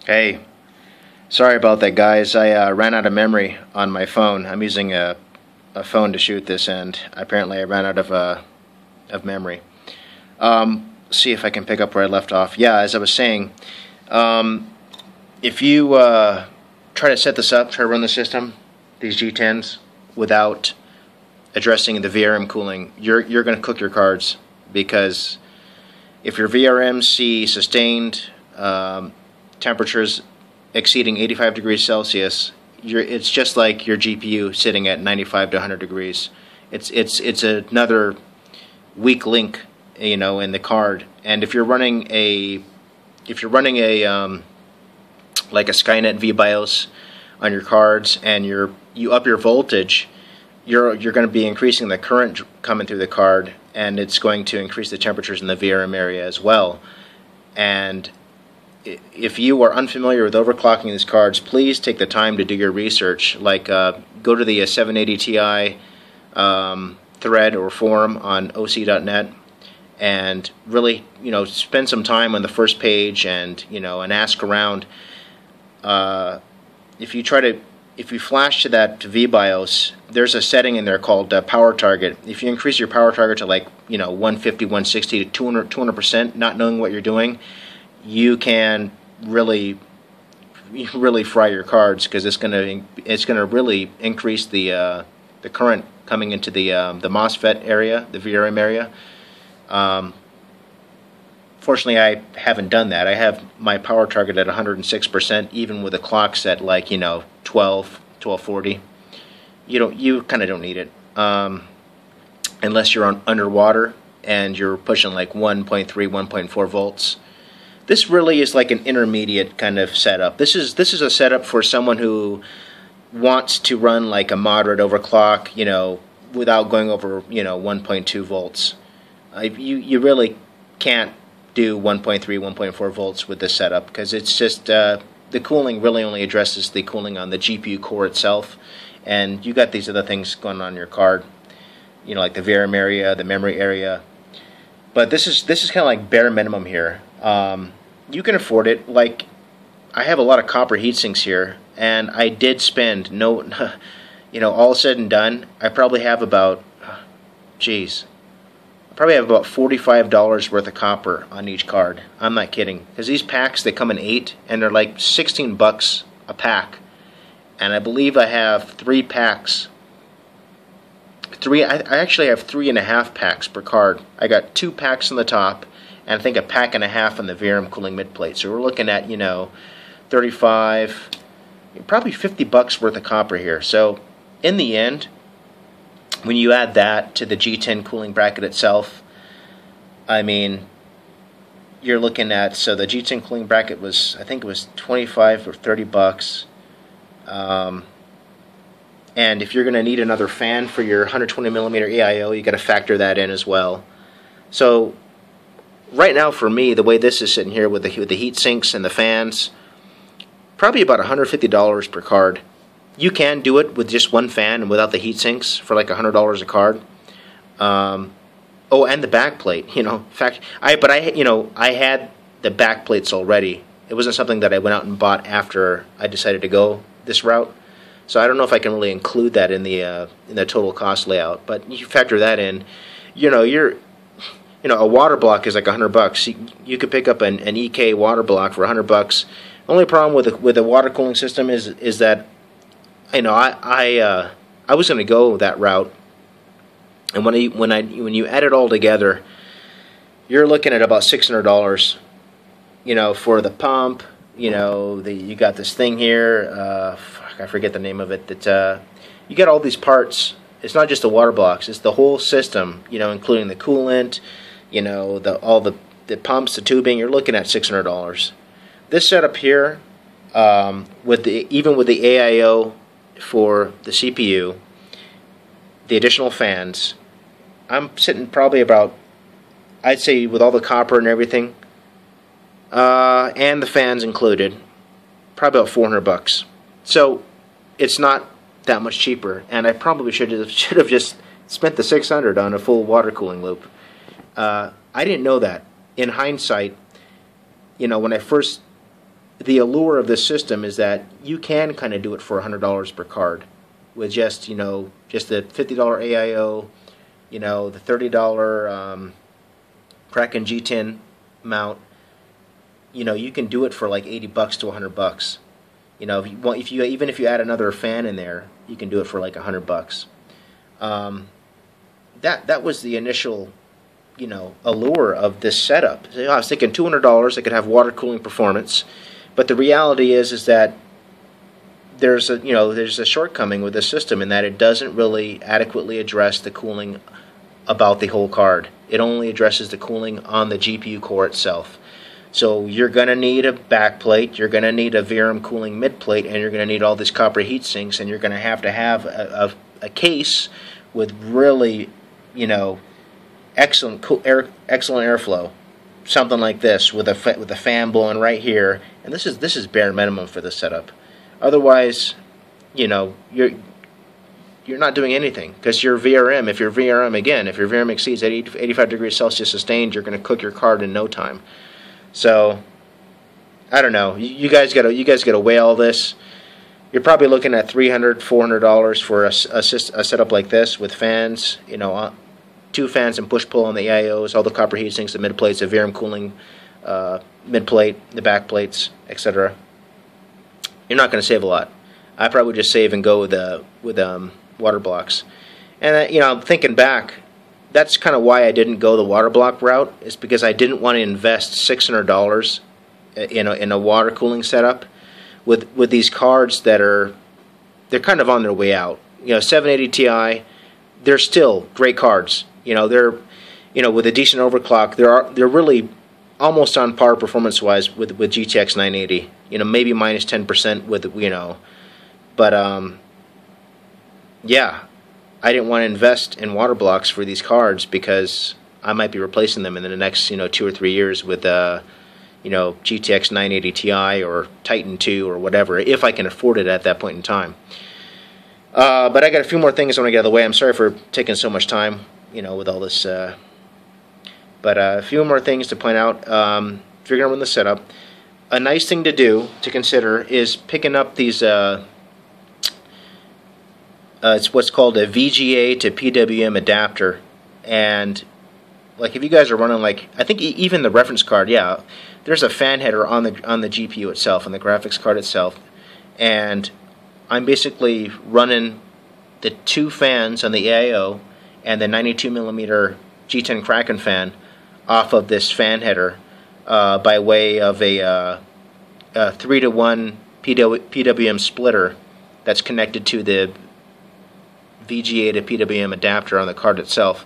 Hey, sorry about that, guys. I ran out of memory on my phone. I'm using a phone to shoot this, and apparently I ran out of memory. See if I can pick up where I left off. Yeah, as I was saying, if you try to set this up, try to run the system, these G10s, without addressing the VRM cooling, you're going to cook your cards, because if your VRMs see sustained temperatures exceeding 85 degrees Celsius, it's just like your GPU sitting at 95 to 100 degrees. It's another weak link, in the card. And if you're running a like a Skynet vBIOS on your cards, and you up your voltage, you're going to be increasing the current coming through the card, and it's going to increase the temperatures in the VRM area as well. And if you are unfamiliar with overclocking these cards, please take the time to do your research. Like go to the 780 Ti thread or forum on oc.net, and really, spend some time on the first page, and and ask around. If you flash to that vBIOS, there's a setting in there called power target. If you increase your power target to 150, 160 to 200%, not knowing what you're doing, you can really fry your cards, because it's gonna really increase the current coming into the MOSFET area, the VRM area. Fortunately, I haven't done that. I have my power target at 106%, even with a clock set 1240. You kind of don't need it, unless you're underwater and you're pushing 1.3, 1.4 volts. This really is like an intermediate kind of setup. This is a setup for someone who wants to run a moderate overclock, without going over 1.2 volts. You really can't do 1.3, 1.4 volts with this setup, because it's just the cooling really only addresses the cooling on the GPU core itself, and you got these other things going on your card, like the VRM area, the memory area. But this is kind of like bare minimum here. You can afford it. I have a lot of copper heat sinks here, and I did spend all said and done, I probably have about, $45 worth of copper on each card. I'm not kidding, because these packs, they come in 8, and they're like $16 a pack, and I believe I have 3 packs. I actually have 3.5 packs per card. I got 2 packs on the top, and I think a pack and a half on the VRM cooling mid plate. So we're looking at 35, probably $50 worth of copper here. So in the end, when you add that to the G10 cooling bracket itself, I mean, you're looking at, so the G10 cooling bracket was, I think it was 25 or $30. And if you're going to need another fan for your 120 millimeter AIO, you got to factor that in as well. So right now, for me, the way this is sitting here with the heat sinks and the fans, probably about $150 per card. You can do it with just one fan and without the heat sinks for $100 a card. Oh, and the back plate. In fact, I had the back plates already. It wasn't something that I went out and bought after I decided to go this route. So I don't know if I can really include that in the total cost layout. But you factor that in. A water block is $100. You could pick up an EK water block for $100. Only problem with the water cooling system is that I was going to go that route, and when you add it all together, you're looking at about $600. For the pump. You got this thing here. I forget the name of it. That you got all these parts. It's not just the water blocks. It's the whole system. Including the coolant. All the pumps, the tubing. You're looking at $600. This setup here, even with the AIO for the CPU, the additional fans, I'm sitting probably about, I'd say with all the copper and everything, and the fans included, probably about $400. So it's not that much cheaper, and I probably should have just spent the $600 on a full water cooling loop. I didn't know that. In hindsight, when I first the allure of this system is that you can kind of do it for $100 per card with just, just the $50 AIO, the $30 Kraken G10 mount. You can do it for like $80 to $100. Even if you add another fan in there, you can do it for like $100. That was the initial, allure of this setup. I was thinking $200, I could have water cooling performance, but the reality is that there's a shortcoming with this system in that it doesn't really adequately address the cooling about the whole card. It only addresses the cooling on the GPU core itself. So you're going to need a back plate, you're going to need a VRM cooling mid plate, and you're going to need all these copper heat sinks, and you're going to have a case with really, excellent airflow, something like this with a fan blowing right here. And this is bare minimum for this setup. Otherwise, you're not doing anything, because your VRM, if your VRM exceeds 85 degrees Celsius sustained, you're going to cook your card in no time. So I don't know. You guys gotta weigh all this. You're probably looking at $300, $400 for a setup like this with fans. 2 fans and push pull on the AIOs, all the copper heat sinks, the mid plates, the VRM cooling mid plate, the back plates, etc. You're not going to save a lot. I probably would just save and go with water blocks. And thinking back, that's kind of why I didn't go the water block route. Is because I didn't want to invest $600 in a water cooling setup with these cards they're kind of on their way out. 780 Ti, they're still great cards. They're with a decent overclock, they're really almost on par performance wise with GTX 980. Maybe minus 10% with but yeah. I didn't want to invest in water blocks for these cards because I might be replacing them in the next 2 or 3 years with GTX 980 Ti or Titan 2 or whatever, if I can afford it at that point in time. But I got a few more things I want to get out of the way. I'm sorry for taking so much time, with all this. But a few more things to point out. If you're going to run the setup, a nice thing to do to consider is picking up these. It's what's called a VGA to PWM adapter, and like if you guys are running I think even the reference card, yeah, there's a fan header on the GPU itself, on the graphics card itself, and I'm basically running the 2 fans on the AIO and the 92mm G10 Kraken fan off of this fan header by way of a 3-to-1 PWM splitter that's connected to the VGA to PWM adapter on the card itself.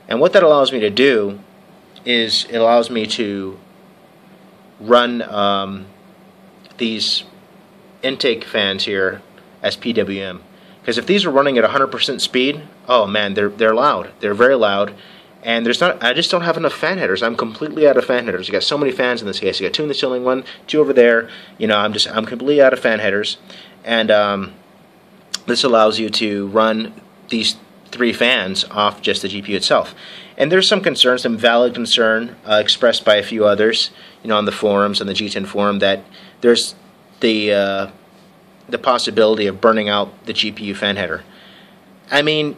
And what that allows me to do is it allows me to run these intake fans here as PWM. Because if these were running at 100% speed, oh man, they're loud. They're very loud. And I just don't have enough fan headers. I'm completely out of fan headers. You got so many fans in this case. You got 2 in the ceiling, 1, 2 over there. I'm completely out of fan headers. And this allows you to run these 3 fans off just the GPU itself. And there's some concern, some valid concern expressed by a few others, on the forums, on the G10 forum, that there's the possibility of burning out the GPU fan header. I mean,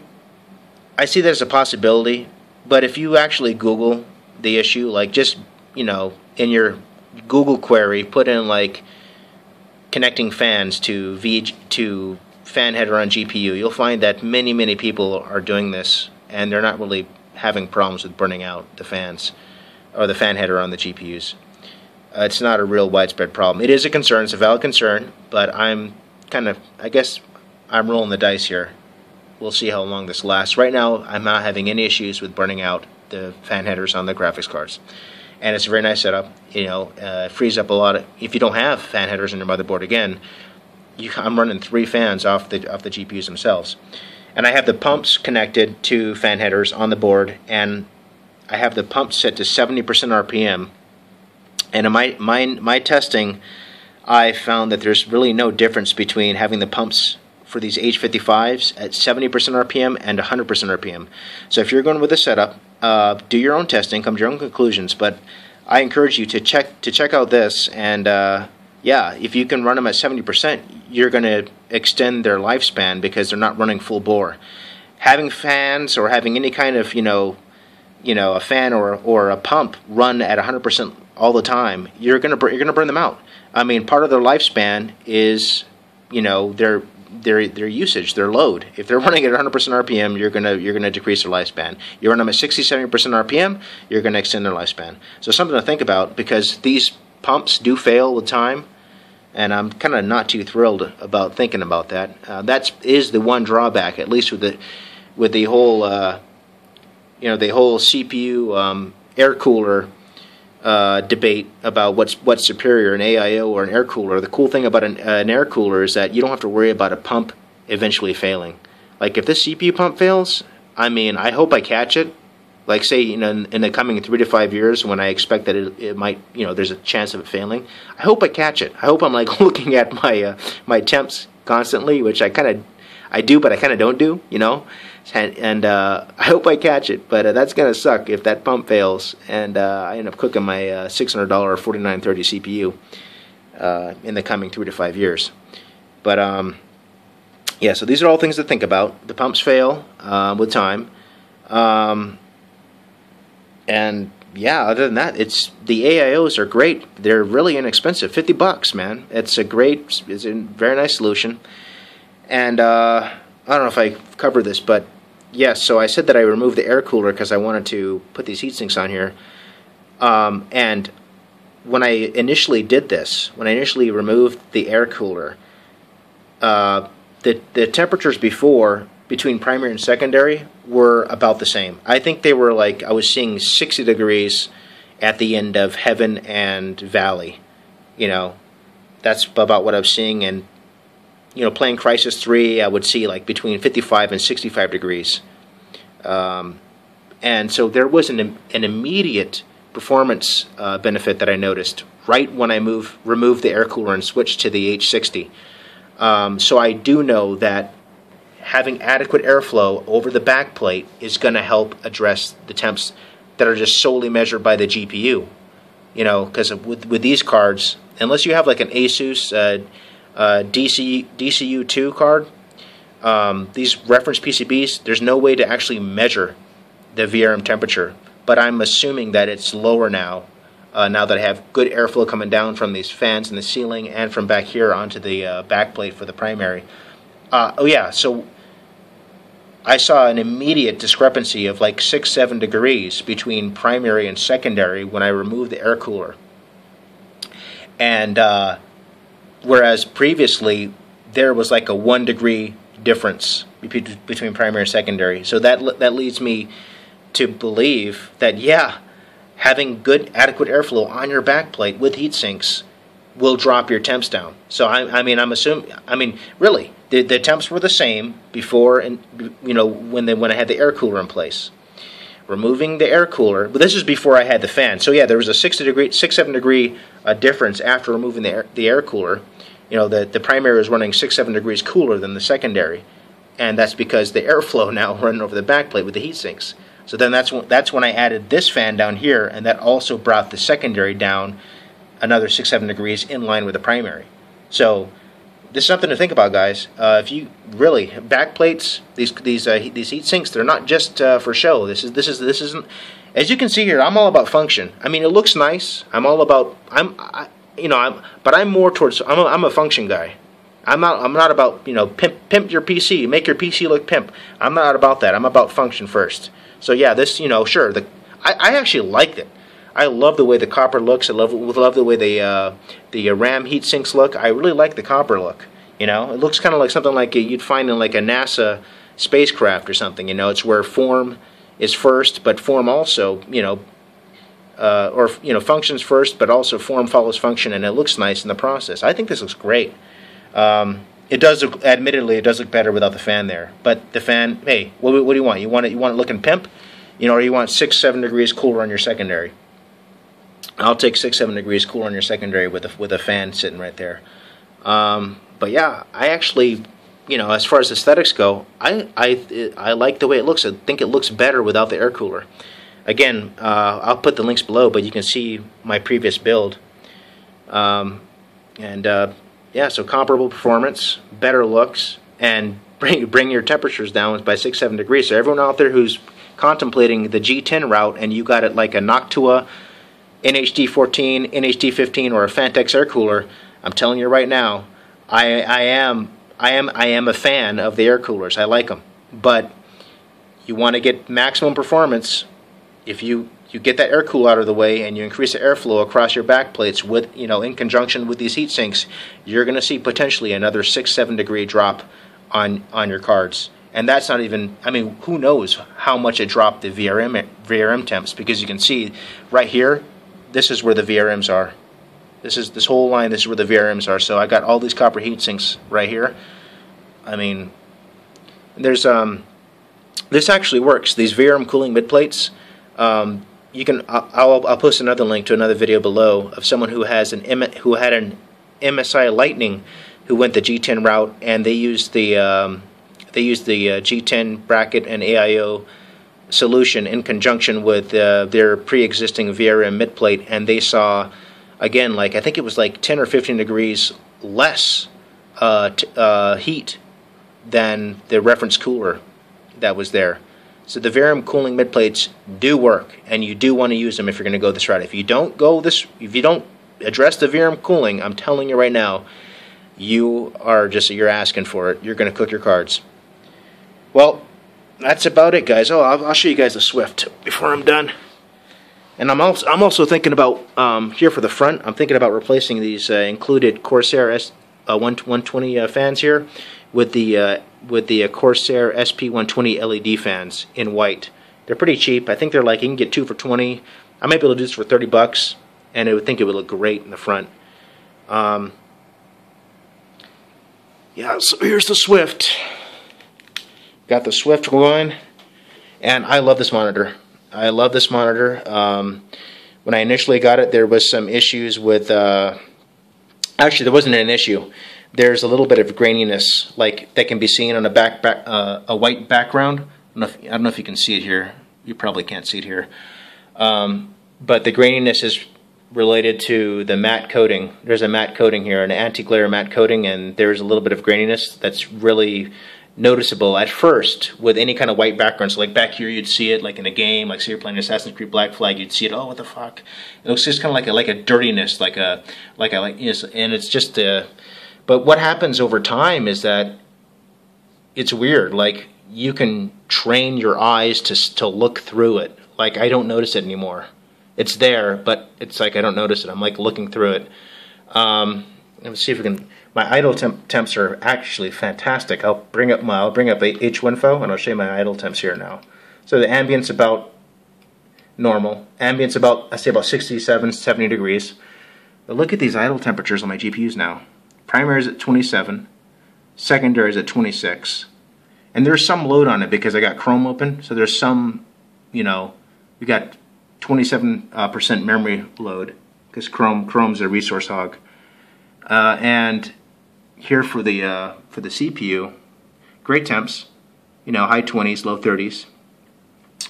I see that as a possibility, but if you actually Google the issue, just, in your Google query, put in connecting fans to fan header on GPU, you'll find that many people are doing this, and they're not really having problems with burning out the fans or the fan header on the GPUs. It's not a real widespread problem. It is a concern, it's a valid concern, but I guess I'm rolling the dice here. We'll see how long this lasts. Right now, I'm not having any issues with burning out the fan headers on the graphics cards. And it's a very nice setup. It frees up a lot if you don't have fan headers on your motherboard again, I'm running 3 fans off the GPUs themselves, and I have the pumps connected to fan headers on the board, and I have the pump set to 70% RPM. And in my testing, I found that there's really no difference between having the pumps for these H55s at 70% RPM and 100% RPM. So if you're going with a setup, do your own testing, come to your own conclusions. But I encourage you to check out this and yeah, if you can run them at 70%, you're going to extend their lifespan because they're not running full bore. Having fans or having any kind of, a fan or a pump run at 100% all the time, you're gonna burn them out. I mean, part of their lifespan is, their usage, their load. If they're running at 100% RPM, you're gonna decrease their lifespan. You run them at 60-70% RPM, you're gonna extend their lifespan. So something to think about, because these pumps do fail all the time, and I'm kind of not too thrilled about thinking about that. That is the one drawback, at least with the whole the whole CPU air cooler debate about what's superior, an AIO or an air cooler. The cool thing about an air cooler is that you don't have to worry about a pump eventually failing. Like if this CPU pump fails, I mean, I hope I catch it. Like say, in the coming 3 to 5 years, when I expect that it might, there's a chance of it failing. I hope I catch it. I hope I'm like looking at my temps constantly, which I do, but I kind of don't do, And I hope I catch it, but that's gonna suck if that pump fails and I end up cooking my $600 4930 CPU in the coming 3 to 5 years. But yeah, so these are all things to think about. The pumps fail with time. And yeah, other than that, the AIOs are great. They're really inexpensive, $50, man. It's a very nice solution. And I don't know if I covered this, but yes. So I said that I removed the air cooler because I wanted to put these heat sinks on here. And when I initially did this, when I initially removed the air cooler, the temperatures between primary and secondary were about the same. I think they were like, I was seeing 60 degrees at the end of Heaven and Valley. That's about what I was seeing. And, playing Crisis 3, I would see like between 55 and 65 degrees. And so there was an immediate performance benefit that I noticed right when I removed the air cooler and switched to the H60. So I do know that having adequate airflow over the back plate is going to help address the temps that are just solely measured by the GPU. Because with these cards, unless you have like an Asus DCU2 card, these reference PCBs, there's no way to actually measure the VRM temperature. But I'm assuming that it's lower now, now that I have good airflow coming down from these fans in the ceiling and from back here onto the back plate for the primary. Oh yeah, so I saw an immediate discrepancy of like 6-7 degrees between primary and secondary when I removed the air cooler. And whereas previously there was like a 1 degree difference between primary and secondary. So that leads me to believe that, yeah, having good adequate airflow on your backplate with heat sinks will drop your temps down. So I'm assuming, really, the temps were the same before, and when I had the air cooler in place. Removing the air cooler, but this is before I had the fan. So yeah, there was a 6-7 degree difference after removing the air cooler. The primary was running 6-7 degrees cooler than the secondary, and that's because the airflow now running over the backplate with the heat sinks. So then that's when I added this fan down here, and that also brought the secondary down another 6-7 degrees in line with the primary. So this is something to think about, guys. If you really backplates, these heat sinks, they're not just for show. This isn't. As you can see here, I'm all about function. I mean, it looks nice. I'm all about. But I'm more towards. I'm a function guy. I'm not about pimp your PC, make your PC look pimp. I'm not about that. I'm about function first. So yeah, this sure. I actually liked it. I love the way the copper looks. I love the way the RAM heat sinks look. I really like the copper look. It looks kind of like something like you'd find in like a NASA spacecraft or something. It's where form is first, but form also, functions first, but also form follows function, and it looks nice in the process. I think this looks great. It does, admittedly, it does look better without the fan there. But the fan, hey, what do you want? You want it looking pimp, or you want 6-7 degrees cooler on your secondary? I'll take 6-7 degrees cooler on your secondary with a fan sitting right there. But yeah, I actually, as far as aesthetics go, I like the way it looks. I think it looks better without the air cooler. Again, I'll put the links below, but you can see my previous build. And yeah, so comparable performance, better looks, and bring your temperatures down by 6-7 degrees. So everyone out there who's contemplating the G10 route and you got it like a Noctua NHD14, NHD15, or a Fantex air cooler, I'm telling you right now, I am a fan of the air coolers. I like them, but you want to get maximum performance. If you get that air cool out of the way and you increase the airflow across your back plates with, in conjunction with these heat sinks, you're going to see potentially another 6-7 degree drop on your cards. And that's not even, I mean, who knows how much it dropped the VRM temps, because you can see right here, this is where the VRMs are. This whole line, this is where the VRMs are. So I got all these copper heat sinks right here. I mean, there's this actually works. These VRM cooling mid plates. You can. I'll post another link to another video below of someone who had an MSI Lightning who went the G10 route, and they used the G10 bracket and AIO solution in conjunction with their pre-existing VRM mid plate, and they saw, again, like I think it was like 10 or 15 degrees less heat than the reference cooler that was there. So the VRM cooling mid plates do work, and you do want to use them if you're going to go this route. If you don't address the VRM cooling, I'm telling you right now, you're asking for it. You're going to cook your cards. Well, that's about it, guys. Oh, I'll show you guys the Swift before I'm done. And I'm also thinking about here for the front. I'm thinking about replacing these included Corsair 120 fans here with the Corsair SP120 LED fans in white. They're pretty cheap. I think they're like, you can get 2 for 20. I might be able to do this for 30 bucks, and I would think it would look great in the front. Yeah, so here's the Swift. Got the Swift going, and I love this monitor. I love this monitor. When I initially got it, there was some issues with... actually, there wasn't an issue. There's a little bit of graininess, like that can be seen on a white background. I don't know if you can see it here. You probably can't see it here. But the graininess is related to the matte coating. There's a matte coating here, an anti-glare matte coating, and there's a little bit of graininess that's really noticeable at first with any kind of white background. So like back here, you'd see it like in a game, like say you're playing Assassin's Creed Black Flag, you'd see it. Oh, what the fuck? It looks just kind of like a dirtiness, and it's just But what happens over time is that it's weird. Like you can train your eyes to look through it. Like I don't notice it anymore. It's there, but it's like I don't notice it. I'm like looking through it. Let me see if we can. My idle temps are actually fantastic. I'll bring up H1Info and I'll show you my idle temps here now. So the ambient's about normal. Ambient's about, I say about 67, 70 degrees. But look at these idle temperatures on my GPUs now. Primary is at 27, secondary is at 26, and there's some load on it because I got Chrome open, so there's some, we got 27% memory load because Chrome's a resource hog. And here for the CPU, great temps, high 20s, low 30s,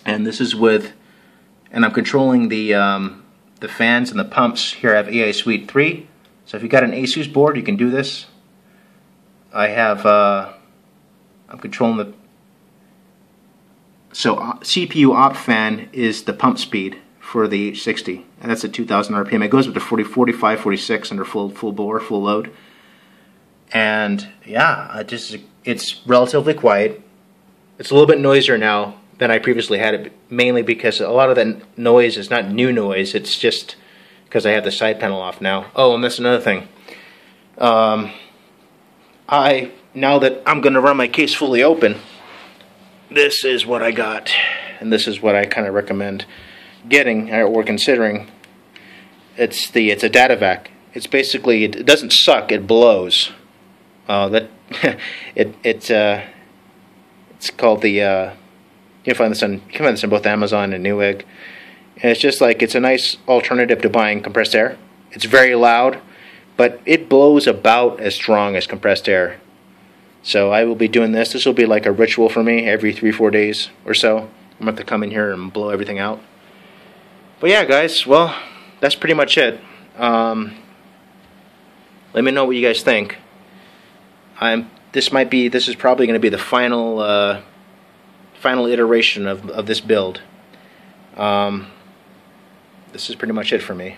and this is and I'm controlling the fans and the pumps. Here I have AI Suite 3. So if you got an ASUS board, you can do this. I have, I'm controlling so CPU op fan is the pump speed for the H60, and that's at 2,000 RPM. It goes up to 45, 46 under full bore, full load. And yeah, it's relatively quiet. It's a little bit noisier now than I previously had it, mainly because a lot of that noise is not new noise, it's just because I have the side panel off now. Oh, and that's another thing. Now that I'm going to run my case fully open, this is what I got, and this is what I kind of recommend getting or considering. It's a data vac. It's basically, it doesn't suck, it blows. It's called the you can find this on both Amazon and Newegg. And it's just like, it's a nice alternative to buying compressed air. It's very loud, but it blows about as strong as compressed air. So I will be doing this. This will be like a ritual for me every 3-4 days or so. I'm going to come in here and blow everything out. But yeah, guys, well, that's pretty much it. Let me know what you guys think. This is probably going to be the final final iteration of this build. This is pretty much it for me.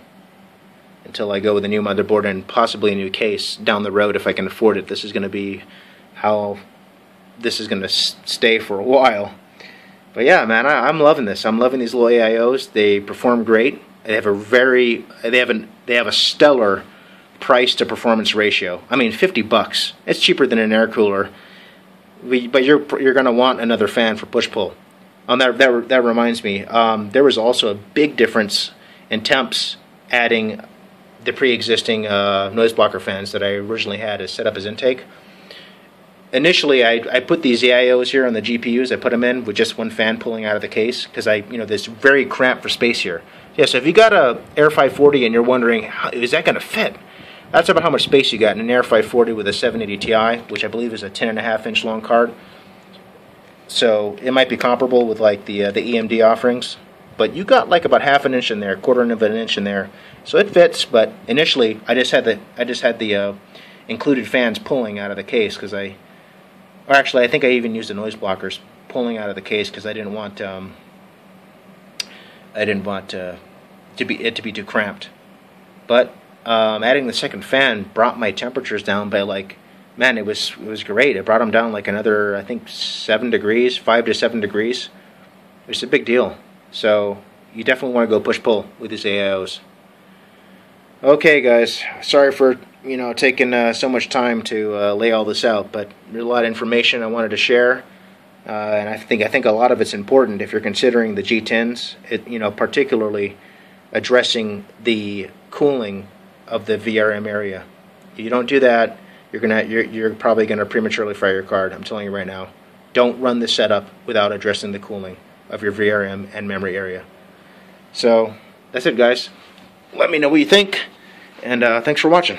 Until I go with a new motherboard and possibly a new case down the road if I can afford it. This is going to be how this is going to stay for a while. But yeah, man, I'm loving this. I'm loving these little AIOs. They perform great. They have a stellar price to performance ratio. I mean, $50. It's cheaper than an air cooler. But you're going to want another fan for push pull. That reminds me. There was also a big difference in Temps adding the pre-existing noise blocker fans that I originally had as set up as intake. Initially, I put these AIOs here on the GPUs. I put them in with just one fan pulling out of the case because there's very cramped for space here. Yeah, so if you got a Air 540 and you're wondering, is that going to fit? That's about how much space you got in an Air 540 with a 780 Ti, which I believe is a 10.5-inch long card. So it might be comparable with like the EMD offerings, but you got like about half an inch in there, quarter of an inch in there. So it fits, but initially I just had the included fans pulling out of the case because I think I even used the noise blockers pulling out of the case because I didn't want to be too cramped. But adding the second fan brought my temperatures down by like, man, it was great. It brought them down like another, I think, 7 degrees, 5 to 7 degrees. It's a big deal. So you definitely want to go push-pull with these AIOs. Okay, guys. Sorry for taking so much time to lay all this out, but there's a lot of information I wanted to share, and I think a lot of it's important if you're considering the G10s. Particularly addressing the cooling of the VRM area. If you don't do that, you're probably gonna prematurely fry your card. I'm telling you right now. Don't run this setup without addressing the cooling of your VRM and memory area. So that's it, guys. Let me know what you think, and thanks for watching.